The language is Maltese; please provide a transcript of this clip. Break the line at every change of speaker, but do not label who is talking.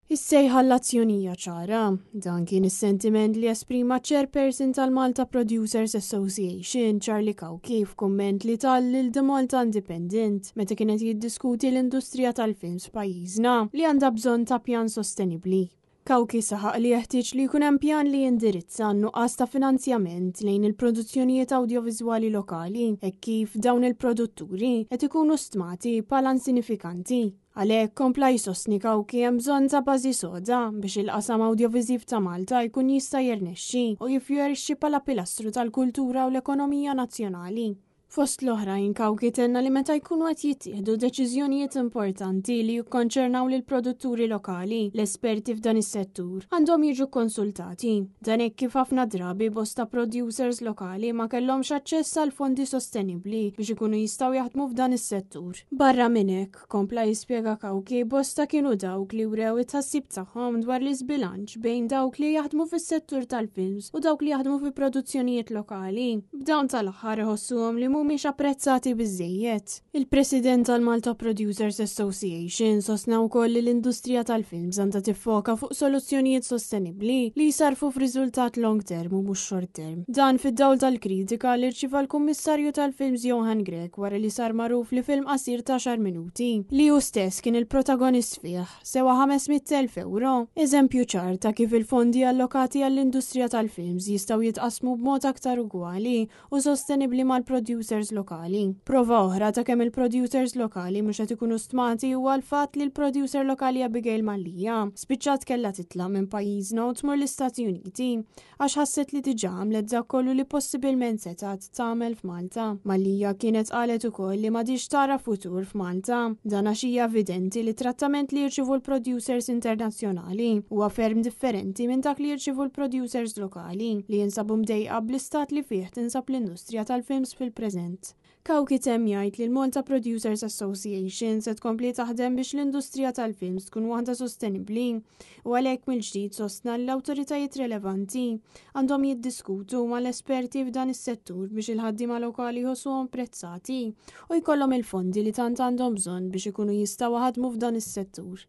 Is-sejħa l-azzjonija ċara, dan kien is-sentiment li esprima chairperson tal-Malta Producers Association Charlie Cauchi f'kumment li tal lil The Malta Independent meta kienet jiddiskuti l-industrija tal-films f'pajjiżna li għandha bżonn ta' pjan sostenibbli. Cauchi saħaq li jeħtieġ li jkun hemm pjan li jindirizza n-nuqqas ta' finanzjament lejn il-produzzjonijiet awdjoviżwali lokali hekk kif dawn il-produtturi qed ikunu stmati bħala insinifikanti. Għalhekk kompla jsostni Cauchi hemm bżonn ta' bażi soda biex il-qasam awdjoviżiv ta' Malta jkun jista' jirnexxi u jiffjorixxi bħala pilastru tal-kultura u l-ekonomija nazzjonali. Fost l-oħrajn Cauchi tenna li meta jkunu qed jittieħdu deċiżjonijiet importanti li jikkonċernaw lil produtturi lokali, l-esperti f'dan is-settur għandhom jiġu konsultati. Dan hekk kif ħafna drabi bosta producers lokali ma kellhomx aċċess għal fondi sostenibbli biex ikunu jistgħu jaħdmu f'dan is-settur. Barra minn hekk, kompla jispjega Cauchi bosta kienu dawk li wrew it-tħassib tagħhom dwar l-iżbilanċ bejn dawk li jaħdmu fis-settur tal-films u dawk li jaħdmu fi produzzjonijiet lokali. B'dawn tal-aħħar iħossuhom li mhumiex apprezzati biżżejjed. Il-President tal-Malta Producers Association sostna wkoll li l-industrija tal-films għandha tiffoka fuq soluzzjonijiet sostenibbli li jsarfu f'riżultat long term u mhux short term. Dan fid-dawl tal-kritika li rċieva l-Kummissarju tal-Films Johan Grek wara li sar magħruf li film qasir ta' 10 minuti li hu stess kien il-protagonist fih sewa 500,000 euro. Eżempju ċar ta' kif il-fondi allokati għall-industrija tal-films jistgħu jitqasmu b'mod aktar ugwali u sostenibbli mal-producers lokali. Prova oħra ta' kemm il-producers lokali mhux qed ikunu stmati huwa l-fatt li l-producer lokali Abigail Mallija spiċċat kellha titla' minn pajjiżna u tmur l-Istati Uniti għax ħasset li diġà għamlet dak kollu li possibilment setgħet tagħmel f'Malta. Mallija kienet qalet ukoll li m'għadix tara futur f'Malta. Dan għax hija evidenti li trattament li jirċievu l-producers internazzjonali huwa ferm differenti minn dak li jirċievu l-producers lokali li jinsabu mdejqa bl-istat li fih tinsab l-industrija tal-films fil-preżent. Cauchi temm jgħid li l-Malta Producers Association se tkompli taħdem biex l-industrija tal-films tkun waħda sostenibbli u għalhekk mill-ġdid sostna l-awtoritajiet relevanti għandhom jiddiskutu mal-esperti f'dan is-settur biex il-ħaddiema lokali jħossuhom prezzati u jkollhom il-fondi li tant għandhom bżonn biex ikunu jistgħu jaħdmu f'dan is-settur.